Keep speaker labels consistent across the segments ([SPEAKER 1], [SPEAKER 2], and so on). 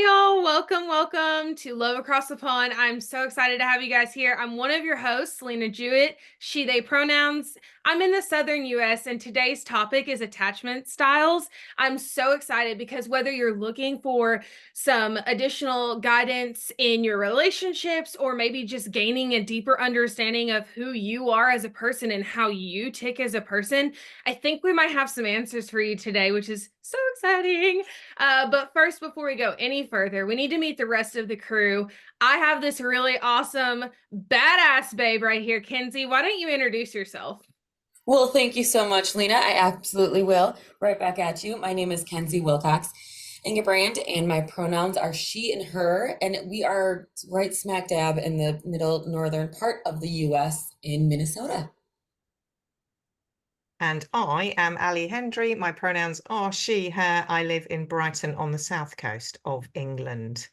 [SPEAKER 1] Hey y'all, welcome to Love Across the Pond. I'm so excited to have you guys here. I'm one of your hosts, Leighna Jewett, she, they pronouns. I'm in the Southern US and today's topic is attachment styles. I'm so excited because whether you're looking for some additional guidance in your relationships or maybe just gaining a deeper understanding of who you are as a person and how you tick as a person, I think we might have some answers for you today, which is so exciting. But first, before we go any further, we need to meet the rest of the crew. I have this really awesome, badass babe right here. Kenzie, why don't you introduce yourself?
[SPEAKER 2] Well, thank you so much, Lena. I absolutely will. Right back at you. My name is Kenzie Wilcox Ingebrand, and my pronouns are she and her. And we are right smack dab in the middle northern part of the US in Minnesota.
[SPEAKER 3] And I am Ali Hendry. My pronouns are she, her. I live in Brighton on the south coast of England.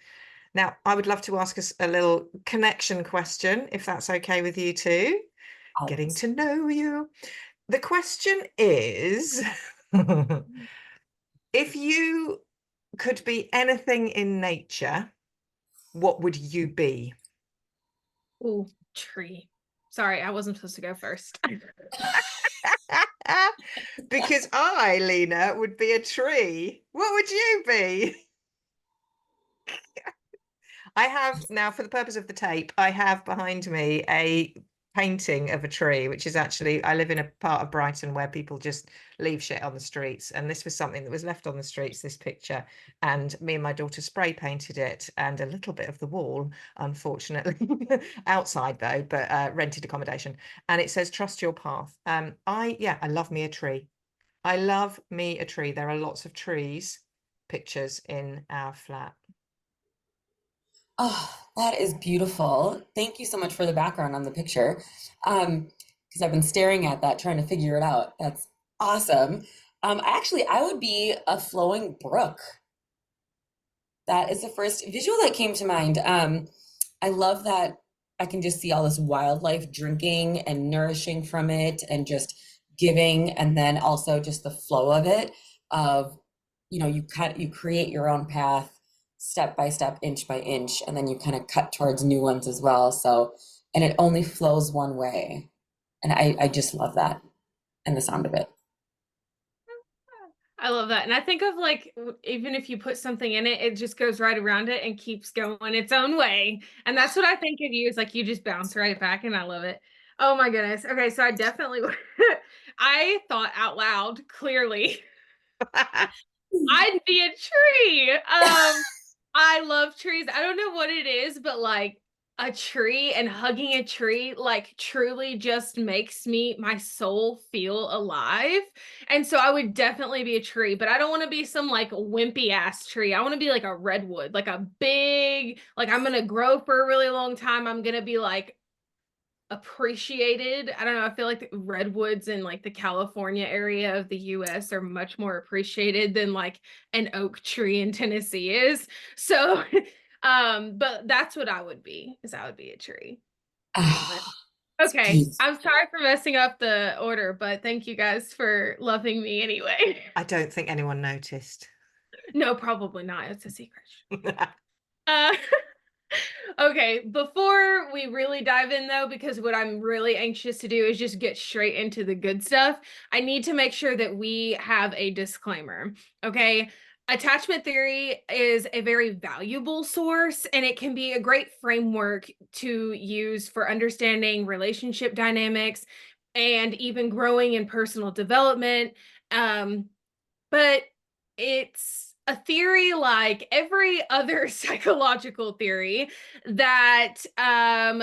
[SPEAKER 3] Now, I would love to ask us a little connection question, if that's okay with you too. Getting
[SPEAKER 2] Always.
[SPEAKER 3] to know you. The question is, if you could be anything in nature, what would you be?
[SPEAKER 1] Ooh, tree. Sorry, I wasn't supposed to go first.
[SPEAKER 3] Because I, Lena, would be a tree. What would you be? I have now, for the purpose of the tape, I have behind me a painting of a tree, which is actually, I live in a part of Brighton where people just leave shit on the streets. And this was something that was left on the streets, this picture. And me and my daughter spray painted it and a little bit of the wall, unfortunately, outside though, but rented accommodation. And it says, trust your path. I love me a tree. I love me a tree. There are lots of trees pictures in our flat.
[SPEAKER 2] Oh, that is beautiful. Thank you so much for the background on the picture. Because I've been staring at that, trying to figure it out. That's awesome. I would be a flowing brook. That is the first visual that came to mind. I love that I can just see all this wildlife drinking and nourishing from it and just giving, and then also just the flow of it of, you create your own path step by step, inch by inch, and then you kind of cut towards new ones as well. So, and it only flows one way. And I just love that and the sound of it.
[SPEAKER 1] I love that. And I think of like, even if you put something in it, it just goes right around it and keeps going its own way. And that's what I think of you is like you just bounce right back and I love it. Oh my goodness. Okay, so I definitely I thought out loud, clearly. I'd be a tree. I love trees. I don't know what it is, but like a tree and hugging a tree like truly just makes me my soul feel alive. And so I would definitely be a tree, but I don't want to be some like wimpy ass tree. I want to be like a redwood, like a big, like I'm gonna grow for a really long time. I'm gonna be like appreciated. I don't know. I feel like the redwoods in like the California area of the US are much more appreciated than like an oak tree in Tennessee is. So, but that's what I would be, is I would be a tree. I love it.
[SPEAKER 2] Ah, it's
[SPEAKER 1] Okay.
[SPEAKER 2] beautiful.
[SPEAKER 1] I'm sorry for messing up the order, but thank you guys for loving me anyway.
[SPEAKER 3] I don't think anyone noticed.
[SPEAKER 1] No, probably not. It's a secret. Uh, Okay, before we really dive in though, because what I'm really anxious to do is just get straight into the good stuff, I need to make sure that we have a disclaimer. Okay. Attachment theory is a very valuable source and it can be a great framework to use for understanding relationship dynamics and even growing in personal development. Um, but it's a theory like every other psychological theory that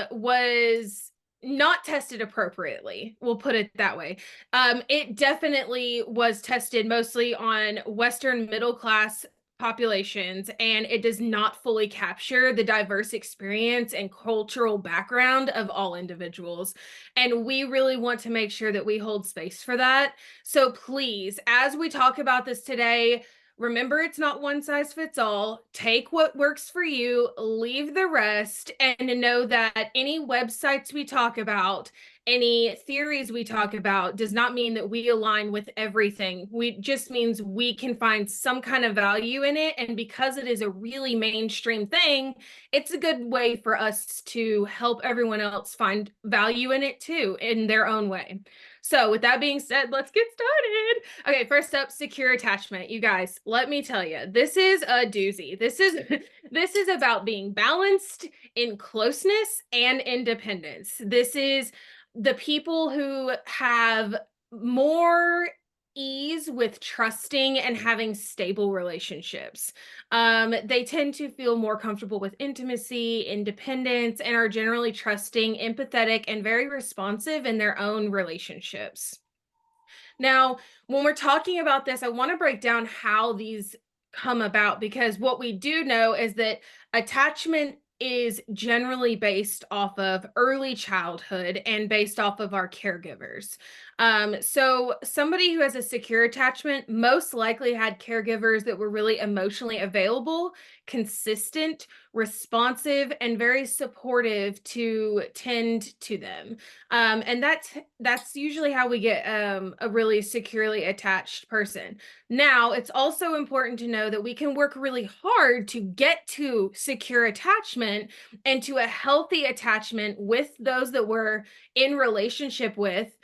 [SPEAKER 1] was not tested appropriately. We'll put it that way. It definitely was tested mostly on Western middle class populations, and it does not fully capture the diverse experience and cultural background of all individuals. And we really want to make sure that we hold space for that. So please, as we talk about this today, remember it's not one size fits all. Take what works for you, leave the rest, and know that any websites we talk about, any theories we talk about does not mean that we align with everything. We just means we can find some kind of value in it. And because it is a really mainstream thing, it's a good way for us to help everyone else find value in it too, in their own way. So with that being said, let's get started. Okay, first up, secure attachment. You guys, let me tell you, this is a doozy. This is about being balanced in closeness and independence. This is the people who have more ease with trusting and having stable relationships. They tend to feel more comfortable with intimacy, independence, and are generally trusting, empathetic, and very responsive in their own relationships. Now, when we're talking about this, I want to break down how these come about, because what we do know is that attachment is generally based off of early childhood and based off of our caregivers. So somebody who has a secure attachment most likely had caregivers that were really emotionally available, consistent, responsive, and very supportive to tend to them. And that's usually how we get a really securely attached person. Now, it's also important to know that we can work really hard to get to secure attachment and to a healthy attachment with those that we're in relationship with.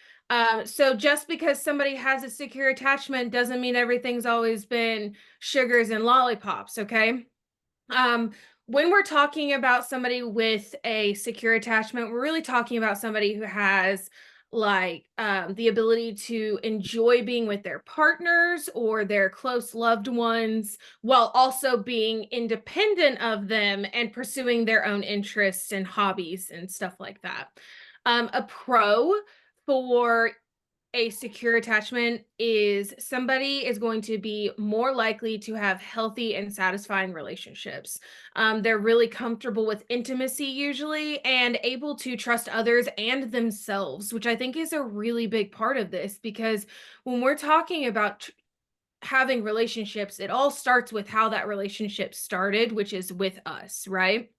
[SPEAKER 1] So just because somebody has a secure attachment doesn't mean everything's always been sugars and lollipops, okay? Um, when we're talking about somebody with a secure attachment, we're really talking about somebody who has like the ability to enjoy being with their partners or their close loved ones while also being independent of them and pursuing their own interests and hobbies and stuff like that. A pro for a secure attachment is somebody is going to be more likely to have healthy and satisfying relationships. They're really comfortable with intimacy usually and able to trust others and themselves, which I think is a really big part of this, because when we're talking about having relationships, it all starts with how that relationship started, which is with us, right?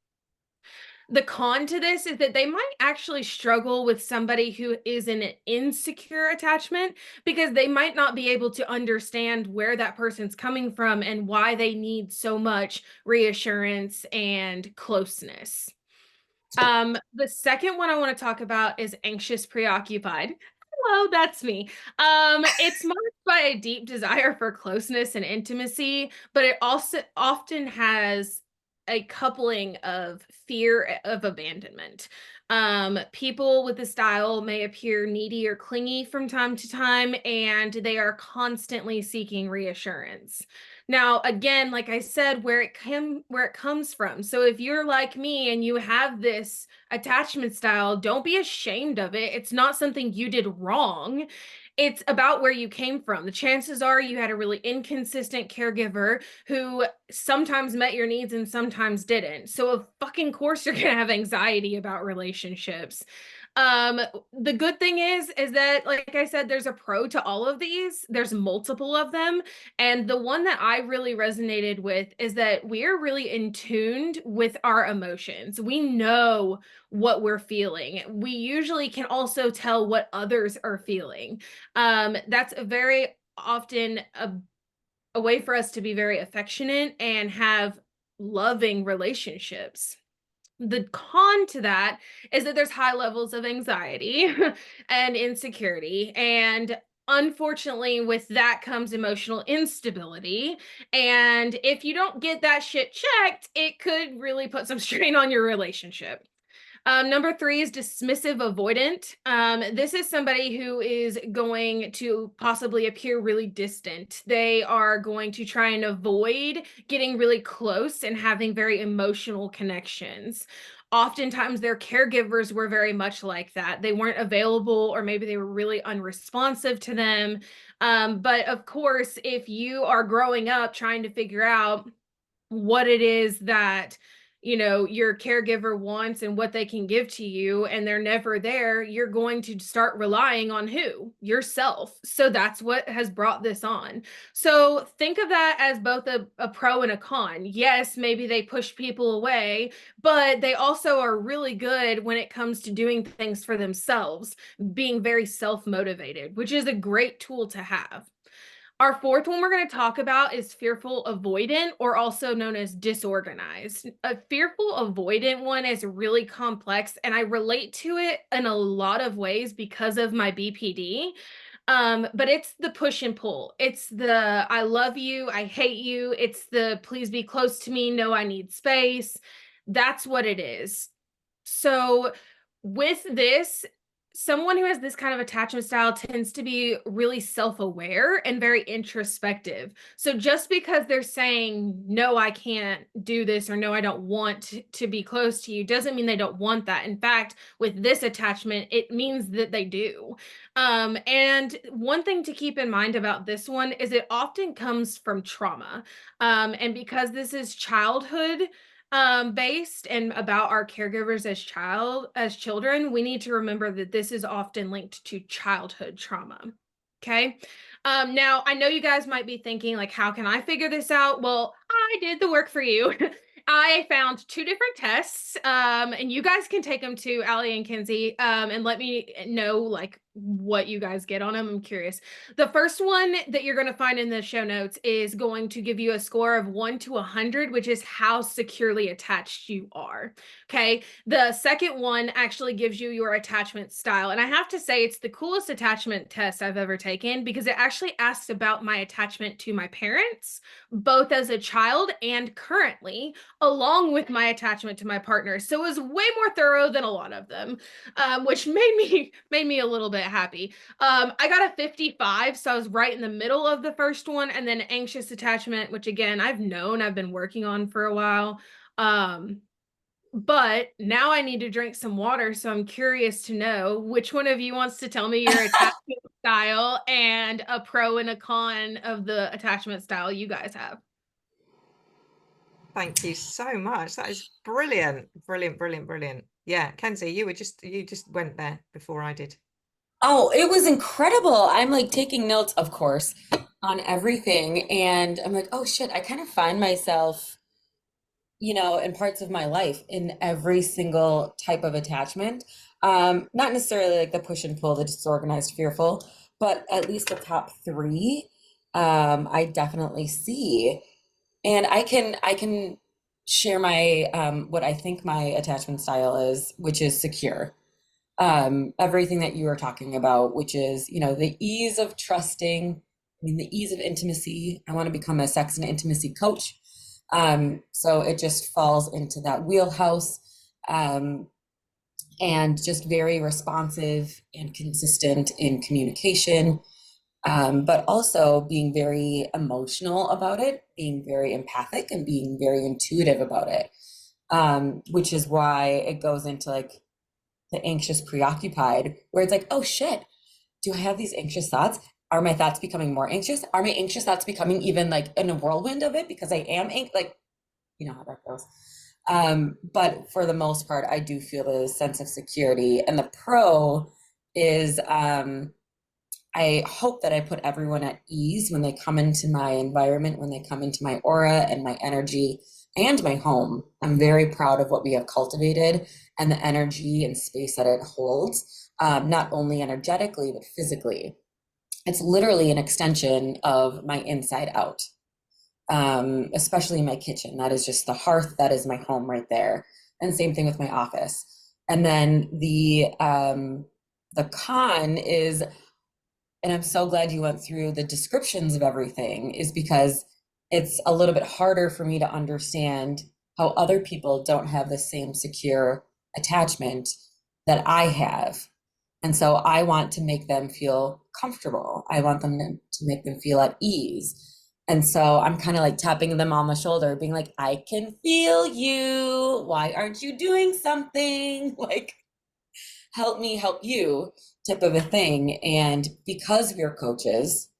[SPEAKER 1] The con to this is that they might actually struggle with somebody who is in an insecure attachment, because they might not be able to understand where that person's coming from and why they need so much reassurance and closeness. The second one I want to talk about is anxious preoccupied. Hello, that's me. It's marked by a deep desire for closeness and intimacy, but it also often has a coupling of fear of abandonment. People with this style may appear needy or clingy from time to time, and they are constantly seeking reassurance. Now, again, like I said, where it comes from. So if you're like me and you have this attachment style, don't be ashamed of it. It's not something you did wrong. It's about where you came from. The chances are you had a really inconsistent caregiver who sometimes met your needs and sometimes didn't. So of fucking course you're gonna have anxiety about relationships. Um, the good thing is that, like I said, there's a pro to all of these. There's multiple of them. And the one that I really resonated with is that we're really in tuned with our emotions. We know what we're feeling. We usually can also tell what others are feeling. That's a very often a way for us to be very affectionate and have loving relationships. The con to that is that there's high levels of anxiety and insecurity. And unfortunately, with that comes emotional instability. And if you don't get that shit checked, it could really put some strain on your relationship. Number three is dismissive avoidant. This is somebody who is going to possibly appear really distant. They are going to try and avoid getting really close and having very emotional connections. Oftentimes, their caregivers were very much like that. They weren't available, or maybe they were really unresponsive to them. But of course, if you are growing up trying to figure out what it is that your caregiver wants and what they can give to you, and they're never there, you're going to start relying on who? Yourself. So that's what has brought this on. So think of that as both a pro and a con. Yes, maybe they push people away, but they also are really good when it comes to doing things for themselves, being very self-motivated, which is a great tool to have. Our fourth one we're going to talk about is fearful avoidant, or also known as disorganized. A fearful avoidant one is really complex, and I relate to it in a lot of ways because of my BPD. But it's the push and pull. It's the I love you, I hate you. It's the please be close to me, no, I need space. That's what it is. So with this, someone who has this kind of attachment style tends to be really self-aware and very introspective. So just because they're saying, no, I can't do this, or no, I don't want to be close to you, doesn't mean they don't want that. In fact, with this attachment, it means that they do. And one thing to keep in mind about this one is it often comes from trauma. And because this is childhood based and about our caregivers as children, we need to remember that this is often linked to childhood trauma. Okay. Now I know you guys might be thinking, like, how can I figure this out? Well, I did the work for you. I found two different tests, and you guys can take them to Allie and Kinsey, and let me know like what you guys get on them. I'm curious. The first one that you're going to find in the show notes is going to give you a score of 1 to 100, which is how securely attached you are. Okay. The second one actually gives you your attachment style. And I have to say, it's the coolest attachment test I've ever taken, because it actually asks about my attachment to my parents, both as a child and currently, along with my attachment to my partner. So it was way more thorough than a lot of them, which made me a little bit happy. I got a 55, so I was right in the middle of the first one, and then anxious attachment, which again I've been working on for a while. But now I need to drink some water, so I'm curious to know which one of you wants to tell me your attachment style and a pro and a con of the attachment style you guys have.
[SPEAKER 3] Thank you so much. That is brilliant. Brilliant, brilliant, brilliant. Yeah, Kenzie, you just went there before I did.
[SPEAKER 2] Oh, it was incredible. I'm like taking notes, of course, on everything. And I'm like, oh shit, I kind of find myself, in parts of my life in every single type of attachment. Not necessarily like the push and pull, the disorganized, fearful, but at least the top three, I definitely see. And I can share my what I think my attachment style is, which is secure. Everything that you were talking about, which is, the ease of trusting, the ease of intimacy. I want to become a sex and intimacy coach. So it just falls into that wheelhouse, and just very responsive and consistent in communication, but also being very emotional about it, being very empathic, and being very intuitive about it, which is why it goes into like the anxious preoccupied, where it's like, oh shit, do I have these anxious thoughts? Are my thoughts becoming more anxious? Are my anxious thoughts becoming even like in a whirlwind of it because I am like, you know how that goes. But for the most part, I do feel a sense of security. And the pro is, I hope that I put everyone at ease when they come into my environment, when they come into my aura and my energy and my home. I'm very proud of what we have cultivated and the energy and space that it holds, not only energetically, but physically. It's literally an extension of my inside out, especially my kitchen. That is just the hearth. That is my home right there. And same thing with my office. And then the con is, and I'm so glad you went through the descriptions of everything, is because it's a little bit harder for me to understand how other people don't have the same secure attachment that I have. And so I want to make them feel comfortable. I want them to make them feel at ease. And so I'm kind of like tapping them on the shoulder, being like, I can feel you. Why aren't you doing something? Like, help me help you, type of a thing. And because we're coaches,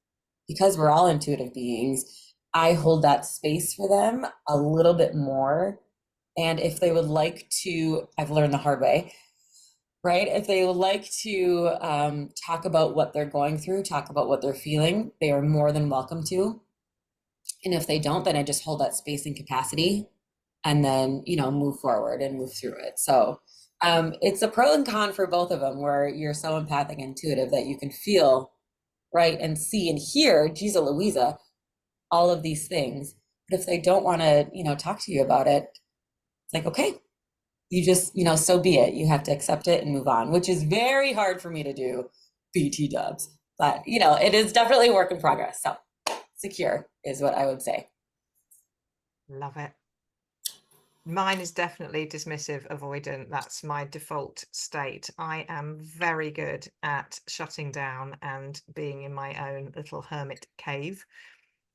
[SPEAKER 2] because we're all intuitive beings, I hold that space for them a little bit more And if they would like to, I've learned the hard way, right? If they would like to talk about what they're going through, talk about what they're feeling, they are more than welcome to. And if they don't, then I just hold that space and capacity and then, move forward and move through it. So it's a pro and con for both of them where you're so empathic and intuitive that you can feel, right, and see and hear, geez, Louisa, all of these things. But if they don't want to, talk to you about it, it's like, okay, you just, so be it. You have to accept it and move on, which is very hard for me to do, BT dubs. But, it is definitely a work in progress. So secure is what I would say.
[SPEAKER 3] Love it. Mine is definitely dismissive, avoidant. That's my default state. I am very good at shutting down and being in my own little hermit cave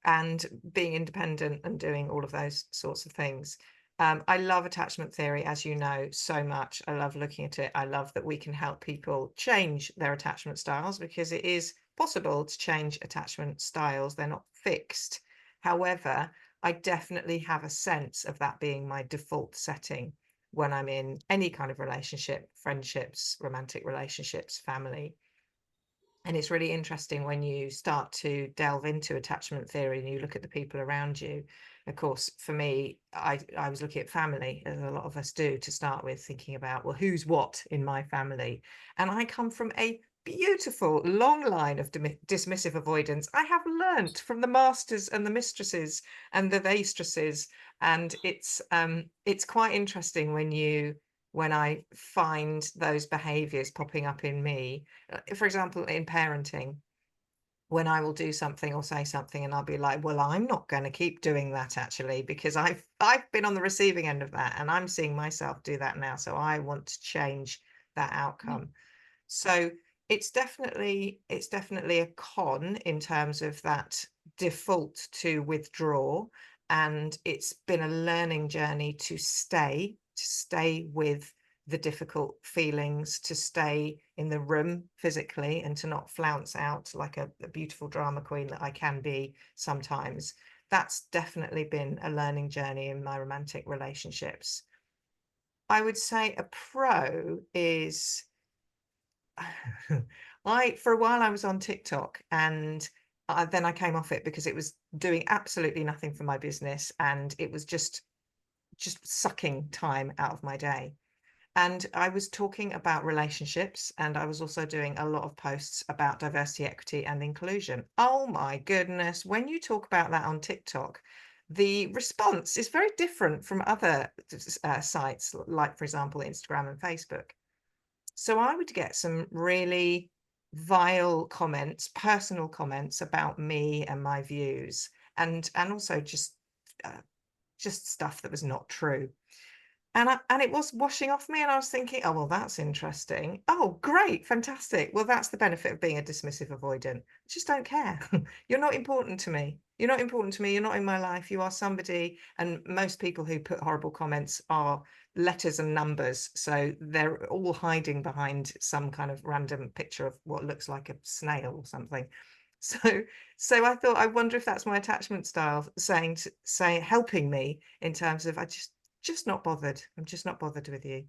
[SPEAKER 3] and being independent and doing all of those sorts of things. I love attachment theory, as you know, so much. I love looking at it. I love that we can help people change their attachment styles because it is possible to change attachment styles. They're not fixed. However, I definitely have a sense of that being my default setting when I'm in any kind of relationship, friendships, romantic relationships, family. And it's really interesting when you start to delve into attachment theory and you look at the people around you. Of course, for me, I was looking at family, as a lot of us do, to start with, thinking about, well, who's what in my family? And I come from a beautiful long line of dismissive avoidance. I have learnt from the masters and the mistresses and the thestresses. And it's quite interesting when I find those behaviors popping up in me. For example, in parenting, when I will do something or say something and I'll be like, well, I'm not going to keep doing that actually, because I've been on the receiving end of that and I'm seeing myself do that now. So I want to change that outcome. So it's definitely a con in terms of that default to withdraw. And it's been a learning journey to stay with the difficult feelings, to stay in the room physically and to not flounce out like a beautiful drama queen that I can be sometimes. That's definitely been a learning journey in my romantic relationships. I would say a pro is for a while I was on TikTok and then I came off it because it was doing absolutely nothing for my business and it was just sucking time out of my day. And I was talking about relationships and I was also doing a lot of posts about diversity, equity and inclusion. Oh my goodness, when you talk about that on TikTok, the response is very different from other sites, like, for example, Instagram and Facebook. So I would get some really vile comments, personal comments about me and my views, and also just stuff that was not true. And it was washing off me, and I was thinking, oh, well, that's interesting. Oh, great, fantastic. Well, that's the benefit of being a dismissive avoidant. I just don't care. You're not important to me. You're not important to me. You're not in my life. You are somebody. And most people who put horrible comments are letters and numbers. So they're all hiding behind some kind of random picture of what looks like a snail or something. So I thought, I wonder if that's my attachment style, helping me in terms of just not bothered. I'm just not bothered with you.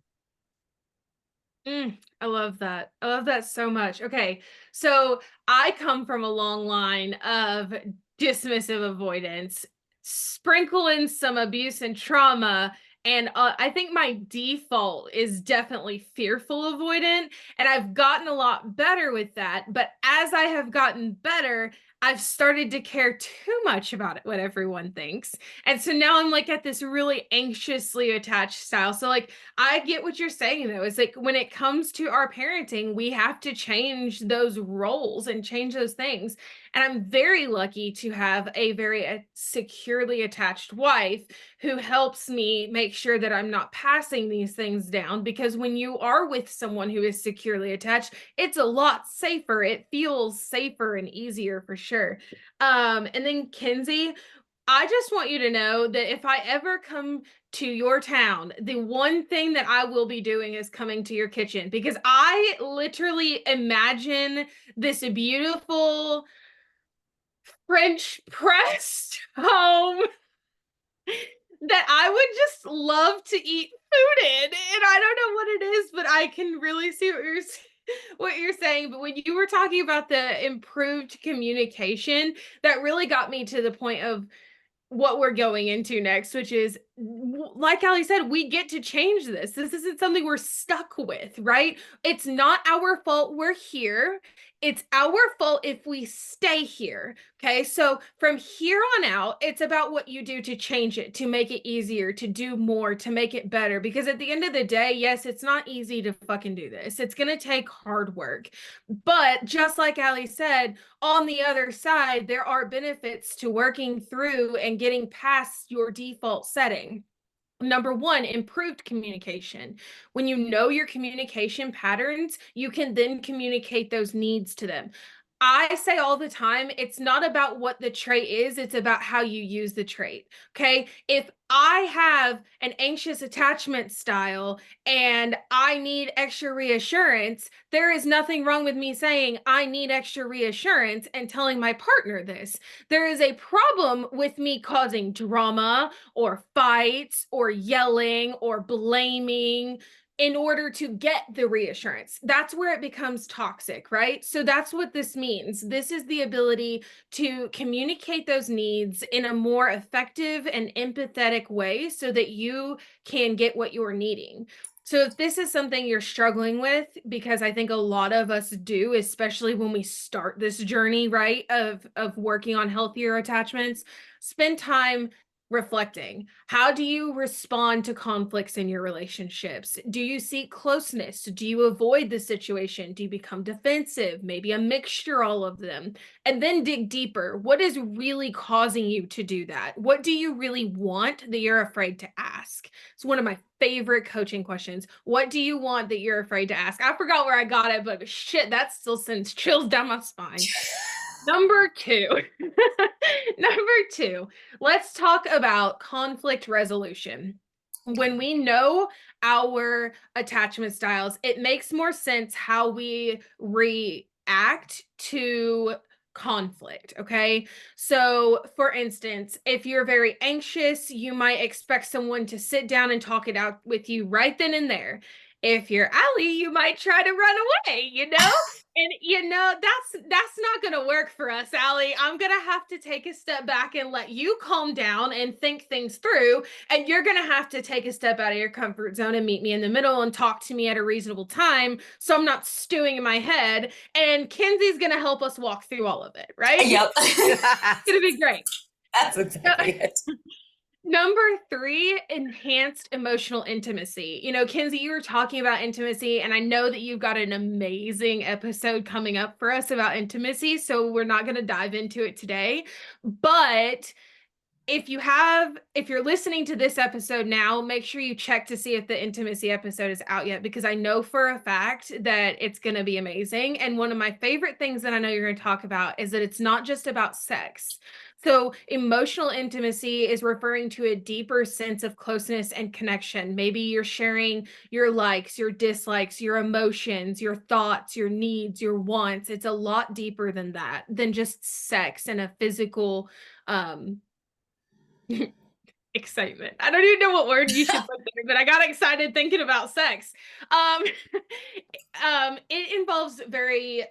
[SPEAKER 1] I love that. I love that so much. Okay, so I come from a long line of dismissive avoidance, sprinkle in some abuse and trauma, and I think my default is definitely fearful avoidant, and I've gotten a lot better with that. But as I have gotten better, I've started to care too much about it, what everyone thinks. And so now I'm like at this really anxiously attached style. So like I get what you're saying though. It's like when it comes to our parenting, we have to change those roles and change those things. And I'm very lucky to have a very securely attached wife who helps me make sure that I'm not passing these things down. Because when you are with someone who is securely attached, it's a lot safer. It feels safer and easier for sure. And then Kenzie, I just want you to know that if I ever come to your town, the one thing that I will be doing is coming to your kitchen because I literally imagine this beautiful French pressed home that I would just just love to eat food in, and I don't know what it is, but I can really see what you're saying. But when you were talking about the improved communication, that really got me to the point of what we're going into next, which is, like Ali said, we get to change this. This isn't something we're stuck with, right? It's not our fault we're here. It's our fault if we stay here. Okay. So from here on out, it's about what you do to change it, to make it easier, to do more, to make it better. Because at the end of the day, yes, it's not easy to fucking do this. It's going to take hard work. But just like Ali said, on the other side, there are benefits to working through and getting past your default setting. Number one, improved communication. When you know your communication patterns, you can then communicate those needs to them. I say all the time, it's not about what the trait is, it's about how you use the trait. Okay. If I have an anxious attachment style and I need extra reassurance, there is nothing wrong with me saying I need extra reassurance and telling my partner this. There is a problem with me causing drama or fights or yelling or blaming in order to get the reassurance. That's where it becomes toxic, right? So that's what this means. This is the ability to communicate those needs in a more effective and empathetic way so that you can get what you're needing. So if this is something you're struggling with, because I think a lot of us do, especially when we start this journey, right, of working on healthier attachments, spend time reflecting. How do you respond to conflicts in your relationships? Do you seek closeness? Do you avoid the situation? Do you become defensive? Maybe a mixture, all of them. And then dig deeper. What is really causing you to do that? What do you really want that you're afraid to ask? It's one of my favorite coaching questions. What do you want that you're afraid to ask? I forgot where I got it, but shit, that still sends chills down my spine. Number two. Number two, let's talk about conflict resolution. When we know our attachment styles, it makes more sense how we react to conflict. Okay. So, for instance, if you're very anxious, you might expect someone to sit down and talk it out with you right then and there. If you're Ali, you might try to run away, And that's not going to work for us, Ali. I'm going to have to take a step back and let you calm down and think things through. And you're going to have to take a step out of your comfort zone and meet me in the middle and talk to me at a reasonable time so I'm not stewing in my head. And Kenzie's going to help us walk through all of it, right?
[SPEAKER 2] Yep.
[SPEAKER 1] It's going to be great.
[SPEAKER 2] That's exactly it.
[SPEAKER 1] Number three, enhanced emotional intimacy. Kenzie, you were talking about intimacy, and I know that you've got an amazing episode coming up for us about intimacy, so we're not going to dive into it today. But if you're listening to this episode now, make sure you check to see if the intimacy episode is out yet, because I know for a fact that it's going to be amazing. And one of my favorite things that I know you're going to talk about is that it's not just about sex. So emotional intimacy is referring to a deeper sense of closeness and connection. Maybe you're sharing your likes, your dislikes, your emotions, your thoughts, your needs, your wants. It's a lot deeper than that, than just sex and a physical excitement. I don't even know what word you should put there, but I got excited thinking about sex. It involves very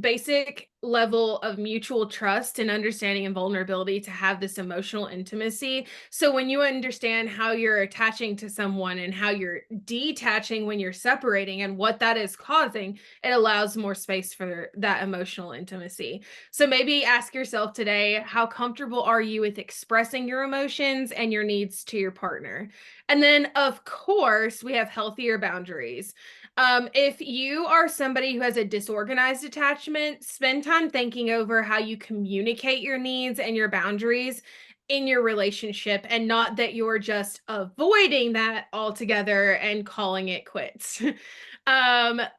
[SPEAKER 1] basic level of mutual trust and understanding and vulnerability to have this emotional intimacy. So when you understand how you're attaching to someone and how you're detaching when you're separating and what that is causing, it allows more space for that emotional intimacy. So maybe ask yourself today, how comfortable are you with expressing your emotions and your needs to your partner? And then, of course, we have healthier boundaries. If you are somebody who has a disorganized attachment, spend time thinking over how you communicate your needs and your boundaries in your relationship, and not that you're just avoiding that altogether and calling it quits.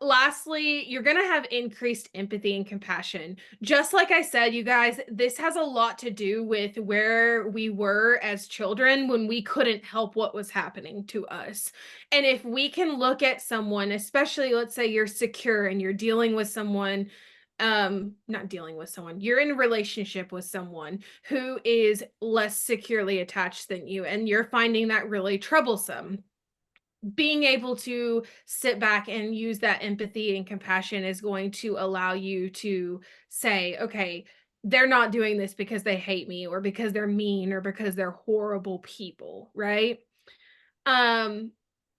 [SPEAKER 1] Lastly, you're going to have increased empathy and compassion. Just like I said, you guys, this has a lot to do with where we were as children when we couldn't help what was happening to us. And if we can look at someone, especially let's say you're secure and you're dealing with someone not dealing with someone, you're in a relationship with someone who is less securely attached than you, and you're finding that really troublesome. Being able to sit back and use that empathy and compassion is going to allow you to say, okay, they're not doing this because they hate me or because they're mean or because they're horrible people, right? Um,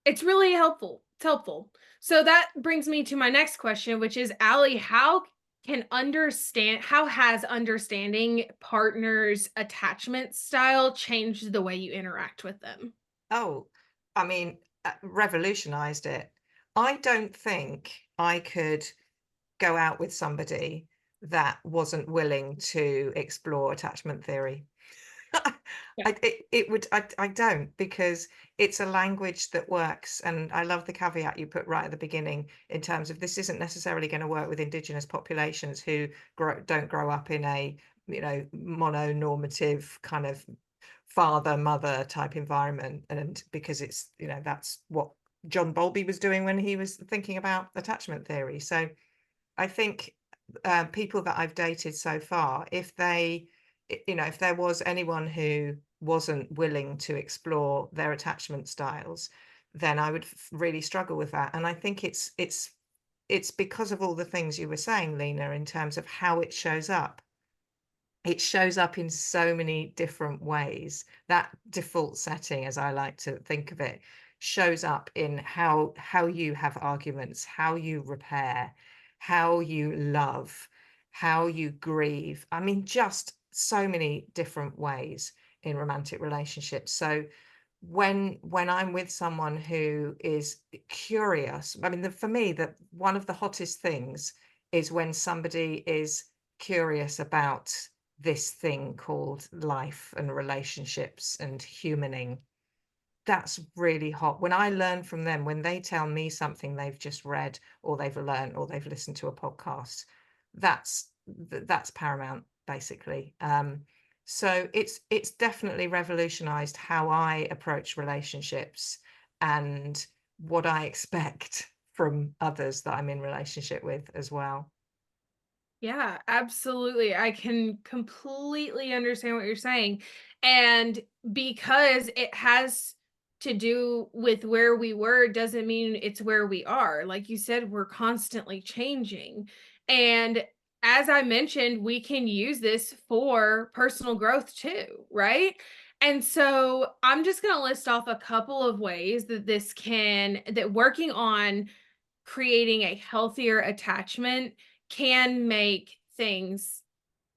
[SPEAKER 1] it's really helpful. It's helpful. So that brings me to my next question, which is, Allie, how has understanding partners' attachment style changed the way you interact with them?
[SPEAKER 3] Oh, I mean, revolutionized it. I don't think I could go out with somebody that wasn't willing to explore attachment theory.
[SPEAKER 1] Yeah.
[SPEAKER 3] I don't, because it's a language that works. And I love the caveat you put right at the beginning in terms of this isn't necessarily going to work with Indigenous populations who don't grow up in a, mononormative kind of father mother type environment, and because it's, that's what John Bowlby was doing when he was thinking about attachment theory. So I think people that I've dated so far, if if there was anyone who wasn't willing to explore their attachment styles, then I would really struggle with that. And I think it's because of all the things you were saying, Leighna, in terms of how it shows up. It shows up in so many different ways. That default setting, as I like to think of it, shows up in how you have arguments, how you repair, how you love, how you grieve. I mean, just so many different ways in romantic relationships. So when I'm with someone who is curious, I mean, for me, that one of the hottest things is when somebody is curious about this thing called life and relationships and humaning. That's really hot. When I learn from them, when they tell me something they've just read or they've learned or they've listened to a podcast, that's paramount, basically. So it's definitely revolutionized how I approach relationships and what I expect from others that I'm in relationship with as well.
[SPEAKER 1] Yeah, absolutely. I can completely understand what you're saying. And because it has to do with where we were, doesn't mean it's where we are. Like you said, we're constantly changing. And as I mentioned, we can use this for personal growth too, right? And so I'm just going to list off a couple of ways that that working on creating a healthier attachment can make things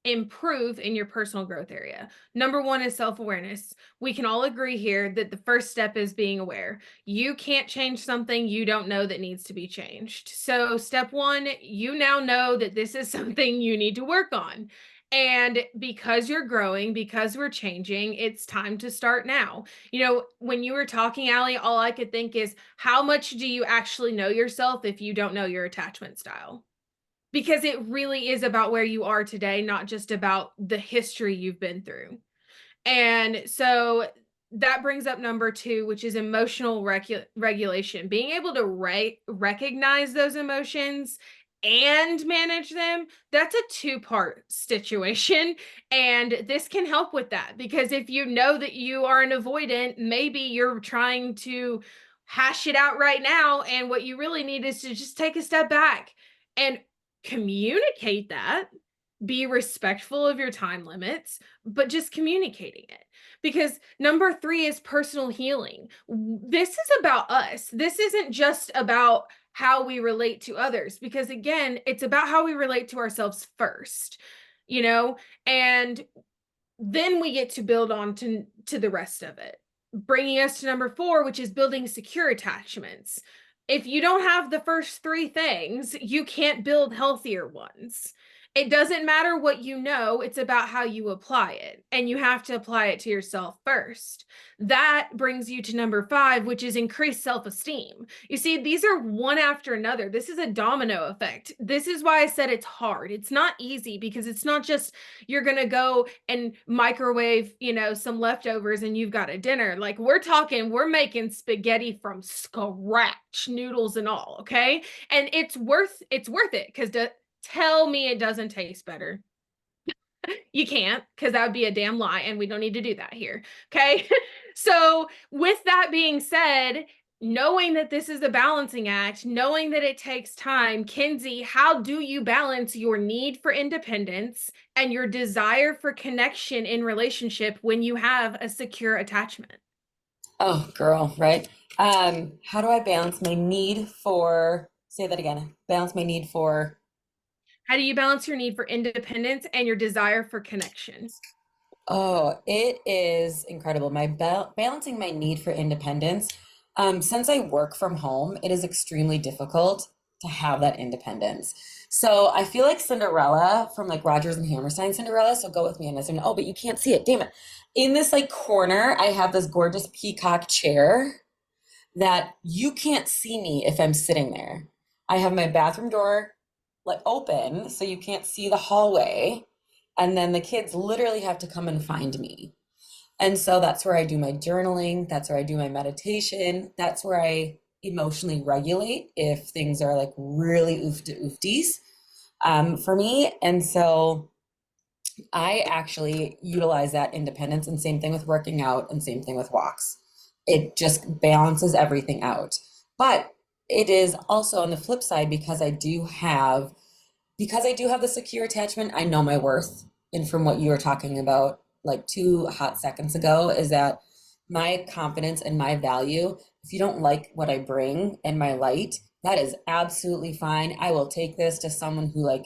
[SPEAKER 1] improve in your personal growth area. Number one is self-awareness. We can all agree here that the first step is being aware. You can't change something you don't know that needs to be changed. So step one, you now know that this is something you need to work on. And because you're growing, because we're changing, it's time to start now. When you were talking, Allie, all I could think is, how much do you actually know yourself if you don't know your attachment style? Because it really is about where you are today, not just about the history you've been through. And so that brings up number two, which is emotional regulation. Being able to recognize those emotions and manage them, that's a two-part situation. And this can help with that, because if you know that you are an avoidant, maybe you're trying to hash it out right now. And what you really need is to just take a step back and communicate that, be respectful of your time limits, but just communicating it. Because number three is personal healing. This is about us. This isn't just about how we relate to others, because again, it's about how we relate to ourselves first, you know, and then we get to build on to the rest of it, bringing us to number four, which is building secure attachments. If you don't have the first three things, you can't build healthier ones. It doesn't matter what you know, it's about how you apply it. And you have to apply it to yourself first. That brings you to number five, which is increased self-esteem. You see, these are one after another. This is a domino effect. This is why I said it's hard. It's not easy, because it's not just you're going to go and microwave, some leftovers and you've got a dinner. Like, we're making spaghetti from scratch, noodles and all, okay? And it's worth it, because tell me it doesn't taste better. You can't, because that would be a damn lie, and we don't need to do that here. Okay. So, with that being said, knowing that this is a balancing act, knowing that it takes time, Kinsey, how do you balance your need for independence and your desire for connection in relationship when you have a secure attachment?
[SPEAKER 2] Oh, girl, right? How do I balance my need for, say that again, balance my need for,
[SPEAKER 1] How do you balance your need for independence and your desire for connection?
[SPEAKER 2] oh, it is incredible. Balancing my need for independence. Since I work from home, it is extremely difficult to have that independence. So I feel like Cinderella from like Rogers and Hammerstein Cinderella. So go with me on this. And oh, but you can't see it. Damn it. In this like corner, I have this gorgeous peacock chair that you can't see me if I'm sitting there. I have my bathroom door like open so you can't see the hallway. And then the kids literally have to come and find me. And so that's where I do my journaling. That's where I do my meditation. That's where I emotionally regulate if things are like really oof to oofties for me. And so I actually utilize that independence, and same thing with working out and same thing with walks. It just balances everything out. But it is also on the flip side because I do have the secure attachment, I know my worth. And from what you were talking about like 2 hot seconds ago, is that my confidence and my value, if you don't like what I bring and my light, that is absolutely fine. I will take this to someone who like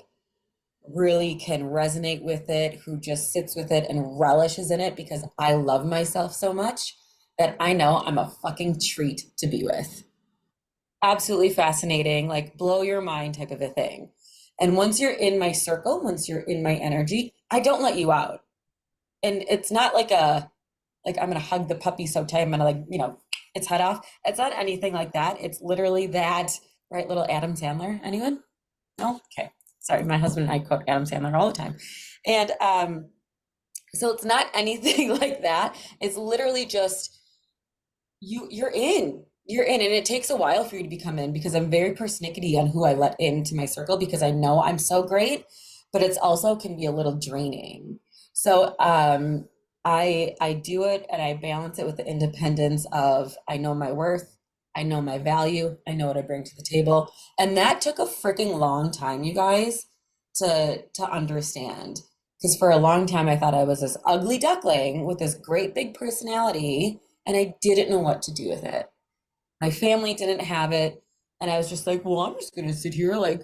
[SPEAKER 2] really can resonate with it, who just sits with it and relishes in it, because I love myself so much that I know I'm a fucking treat to be with. Absolutely fascinating, like blow your mind type of a thing. And once you're in my circle, once you're in my energy, I don't let you out. And it's not like I'm gonna hug the puppy so tight I'm gonna like, its head off. It's not anything like that. It's literally that, right? Little Adam Sandler. Anyone? No? Okay. Sorry, my husband and I quote Adam Sandler all the time. And so it's not anything like that. It's literally just you're in, and it takes a while for you to become in, because I'm very persnickety on who I let into my circle, because I know I'm so great, but it's also can be a little draining. So I do it and I balance it with the independence of I know my worth, I know my value, I know what I bring to the table. And that took a freaking long time, you guys, to understand. Because for a long time I thought I was this ugly duckling with this great big personality, and I didn't know what to do with it. My family didn't have it, and I was just like, well, I'm just gonna sit here like,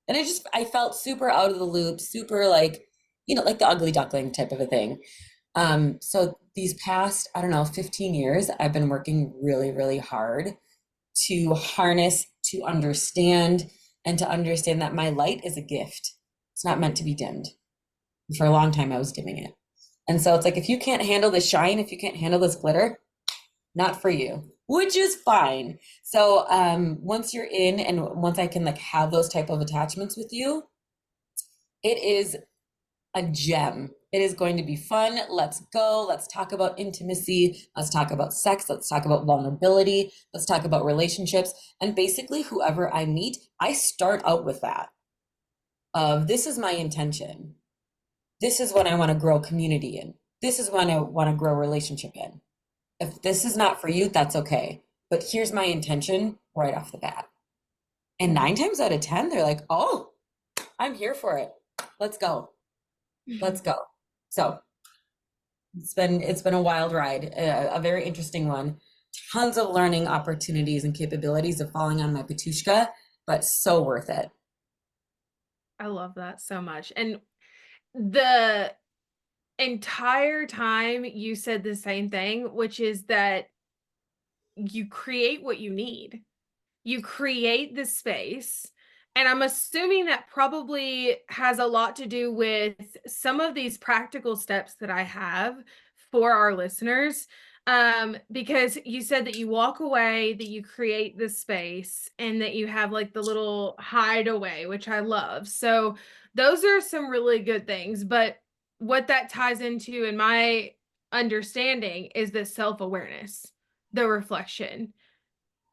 [SPEAKER 2] and I felt super out of the loop, super like, like the ugly duckling type of a thing. So these past, I don't know, 15 years, I've been working really, really hard to harness, to understand, and to understand that my light is a gift. It's not meant to be dimmed. For a long time, I was dimming it. And so it's like, if you can't handle the shine, if you can't handle this glitter, not for you, which is fine. So once you're in, and once I can like have those type of attachments with you, it is a gem. It is going to be fun. Let's go. Let's talk about intimacy. Let's talk about sex. Let's talk about vulnerability. Let's talk about relationships. And basically, whoever I meet, I start out with that of this is my intention. This is what I want to grow community in. This is what I want to grow relationship in. If this is not for you, that's okay. But here's my intention right off the bat. And 9 times out of 10, they're like, oh, I'm here for it. Let's go. Let's go. So it's been a wild ride, a very interesting one. Tons of learning opportunities and capabilities of falling on my Patushka, but so worth it.
[SPEAKER 1] I love that so much. And the entire time you said the same thing, which is that you create what you need. You create the space. And I'm assuming that probably has a lot to do with some of these practical steps that I have for our listeners. Because you said that you walk away, that you create the space, and that you have like the little hideaway, which I love. So those are some really good things. But what that ties into, in my understanding, is the self-awareness, the reflection,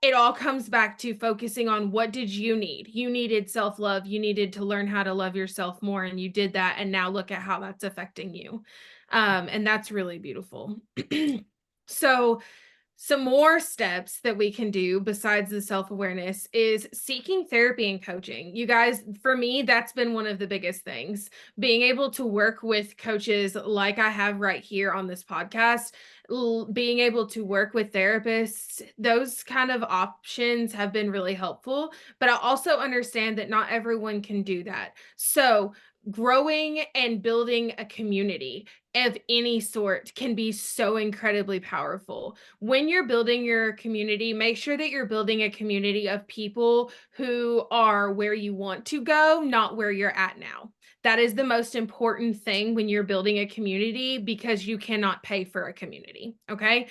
[SPEAKER 1] it all comes back to focusing on what did you need? You needed self-love. You needed to learn how to love yourself more, and you did that. And now look at how that's affecting you. And that's really beautiful. So some more steps that we can do besides the self-awareness is seeking therapy and coaching. You guys, for me, that's been one of the biggest things. Being able to work with coaches like I have right here on this podcast, being able to work with therapists, those kind of options have been really helpful. But I also understand that not everyone can do that. So growing and building a community of any sort can be so incredibly powerful. When you're building your community, make sure that you're building a community of people who are where you want to go, not where you're at now. That is the most important thing when you're building a community, because you cannot pay for a community. Okay.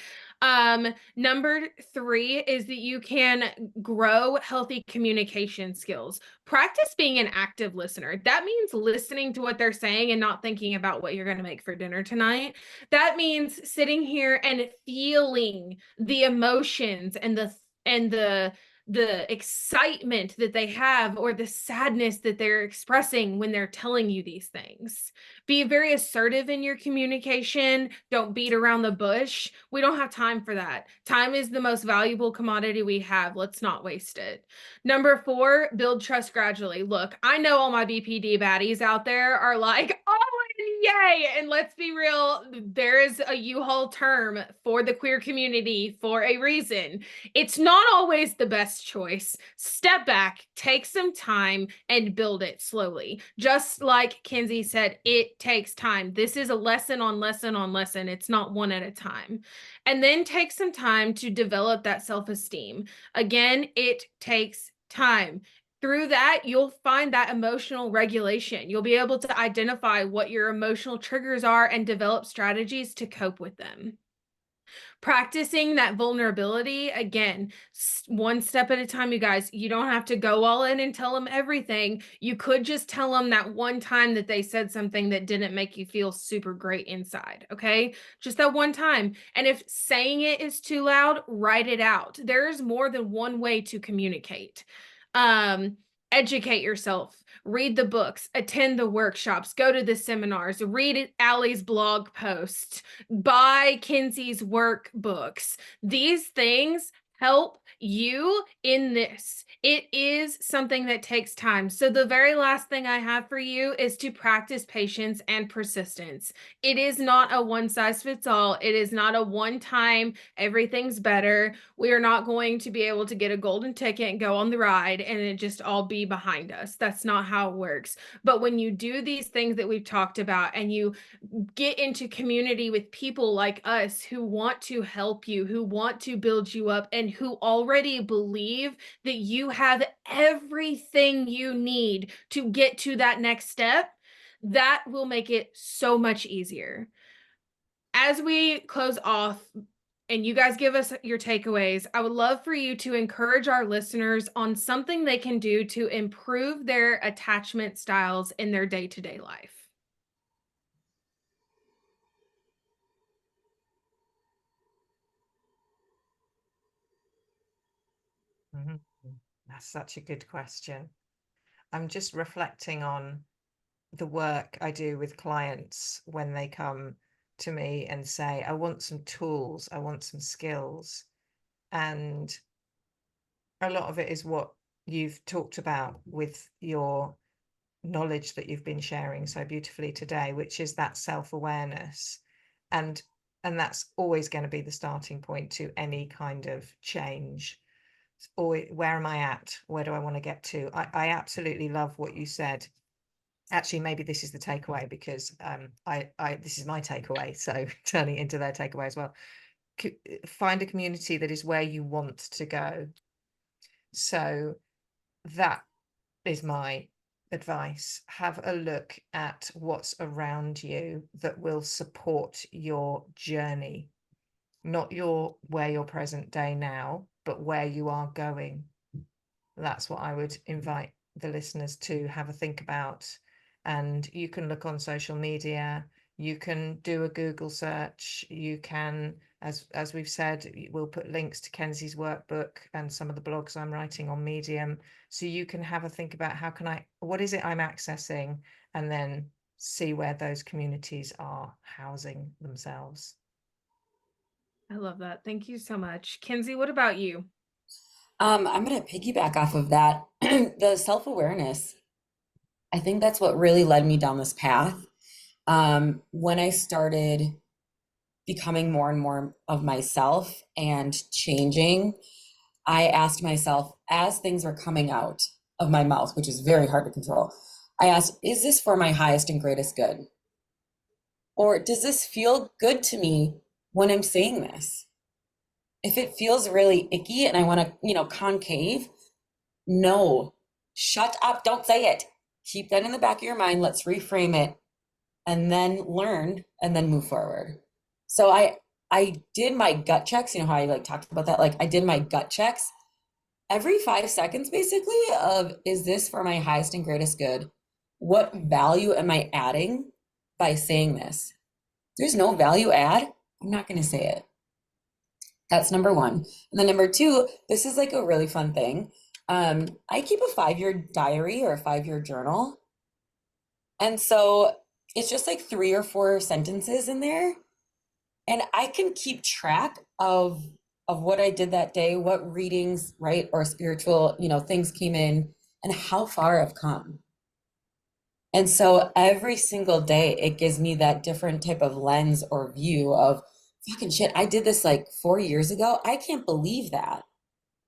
[SPEAKER 1] Number 3 is that you can grow healthy communication skills. Practice being an active listener. That means listening to what they're saying and not thinking about what you're going to make for dinner tonight. That means sitting here and feeling the emotions and the excitement that they have, or the sadness that they're expressing when they're telling you these things. Be very assertive in your communication. Don't beat around the bush. We don't have time for that. Time is the most valuable commodity we have. Let's not waste it. Number 4, build trust gradually. Look, I know all my BPD baddies out there are like, oh, yay. And let's be real, there is a U-Haul term for the queer community for a reason. It's not always the best choice. Step back, take some time, and build it slowly. Just like Kenzie said, it takes time. This is a lesson on lesson on lesson. It's not one at a time. And then take some time to develop that self-esteem. Again, it takes time. Through that, you'll find that emotional regulation. You'll be able to identify what your emotional triggers are and develop strategies to cope with them. Practicing that vulnerability, again, one step at a time, you guys. You don't have to go all in and tell them everything. You could just tell them that one time that they said something that didn't make you feel super great inside, okay? Just that one time. And if saying it is too loud, write it out. There's more than one way to communicate. Educate yourself, read the books, attend the workshops, go to the seminars, read Allie's blog posts, buy Kenzie's workbooks. These things help you in this. It is something that takes time. So the very last thing I have for you is to practice patience and persistence. It is not a one size fits all. It is not a one time, everything's better. We are not going to be able to get a golden ticket and go on the ride and it just all be behind us. That's not how it works. But when you do these things that we've talked about and you get into community with people like us who want to help you, who want to build you up, and who already believe that you have everything you need to get to that next step, that will make it so much easier. As we close off, and you guys give us your takeaways, I would love for you to encourage our listeners on something they can do to improve their attachment styles in their day-to-day life.
[SPEAKER 3] Mhm. That's such a good question. I'm just reflecting on the work I do with clients when they come to me and say, I want some tools, I want some skills. And a lot of it is what you've talked about with your knowledge that you've been sharing so beautifully today, which is that self-awareness. And that's always going to be the starting point to any kind of change. Or where am I at? Where do I want to get to? I absolutely love what you said. Actually, maybe this is the takeaway, because this is my takeaway, so turning it into their takeaway as well. Find a community that is where you want to go. So that is my advice. Have a look at what's around you that will support your journey, not where you're present day now, but where you are going. That's what I would invite the listeners to have a think about. And you can look on social media, You can do a Google search. You can, as we've said, we'll put links to Kenzie's workbook and some of the blogs I'm writing on Medium. So you can have a think about what is it I'm accessing, and then see where those communities are housing themselves.
[SPEAKER 1] I love that. Thank you so much. Kenzie, what about you?
[SPEAKER 2] I'm going to piggyback off of that. The self-awareness, I think that's what really led me down this path. When I started becoming more and more of myself and changing, I asked myself, as things were coming out of my mouth, which is very hard to control, I asked, is this for my highest and greatest good? Or does this feel good to me when I'm saying this? If it feels really icky and I want to, concave, no, shut up, don't say it. Keep that in the back of your mind. Let's reframe it and then learn and then move forward. So I did my gut checks, how I like talked about that. Like I did my gut checks every 5 seconds basically of, is this for my highest and greatest good? What value am I adding by saying this? There's no value add, I'm not going to say it. That's number one. And then number two, this is like a really fun thing. I keep a 5-year diary or a 5-year journal. And so it's just like 3 or 4 sentences in there. And I can keep track of what I did that day, what readings, right, or spiritual, things came in, and how far I've come. And so every single day, it gives me that different type of lens or view of fucking shit. I did this like 4 years ago. I can't believe that.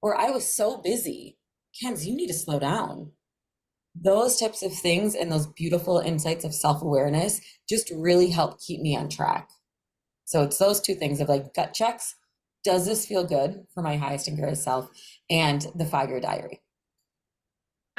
[SPEAKER 2] Or I was so busy. Kenz, you need to slow down. Those types of things and those beautiful insights of self-awareness just really help keep me on track. So it's those two things of like gut checks. Does this feel good for my highest and greatest self? And the 5-year diary.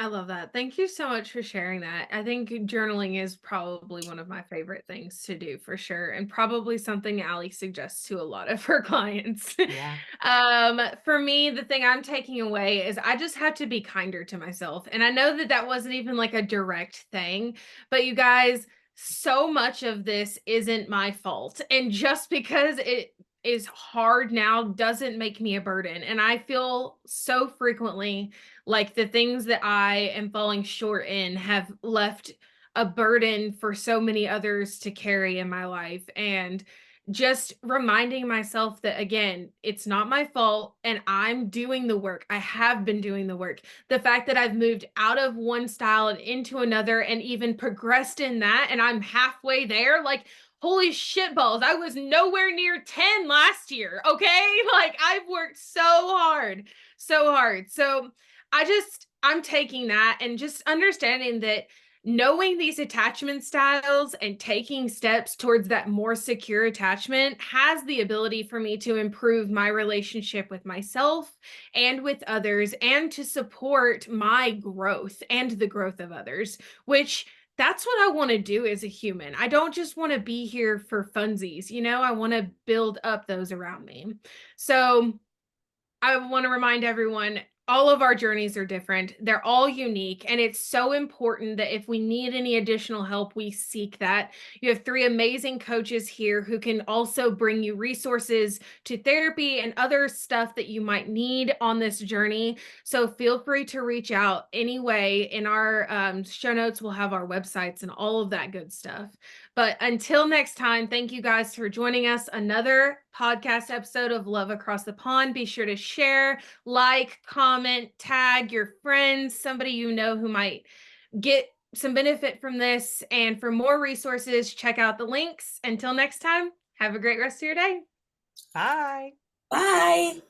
[SPEAKER 1] I love that. Thank you so much for sharing that. I think journaling is probably one of my favorite things to do for sure, and probably something Allie suggests to a lot of her clients.
[SPEAKER 3] Yeah.
[SPEAKER 1] For me, the thing I'm taking away is I just have to be kinder to myself. And I know that that wasn't even like a direct thing, but you guys, so much of this isn't my fault. And just because it is hard now doesn't make me a burden. And I feel so frequently like the things that I am falling short in have left a burden for so many others to carry in my life. And just reminding myself that, again, it's not my fault and I'm doing the work. I have been doing the work. The fact that I've moved out of one style and into another and even progressed in that, and I'm halfway there, like, holy shit balls, I was nowhere near 10 last year. Okay. Like, I've worked so hard, so hard. So, I'm taking that and just understanding that knowing these attachment styles and taking steps towards that more secure attachment has the ability for me to improve my relationship with myself and with others, and to support my growth and the growth of others, which that's what I want to do as a human. I don't just want to be here for funsies, I want to build up those around me. So I want to remind everyone, all of our journeys are different. They're all unique. And it's so important that if we need any additional help, we seek that. You have 3 amazing coaches here who can also bring you resources to therapy and other stuff that you might need on this journey. So feel free to reach out anyway. In our show notes, we'll have our websites and all of that good stuff. But until next time, thank you guys for joining us. Another podcast episode of Love Across the Pond. Be sure to share, like, comment, tag your friends, somebody you know who might get some benefit from this. And for more resources, check out the links. Until next time, have a great rest of your day.
[SPEAKER 3] Bye.
[SPEAKER 2] Bye.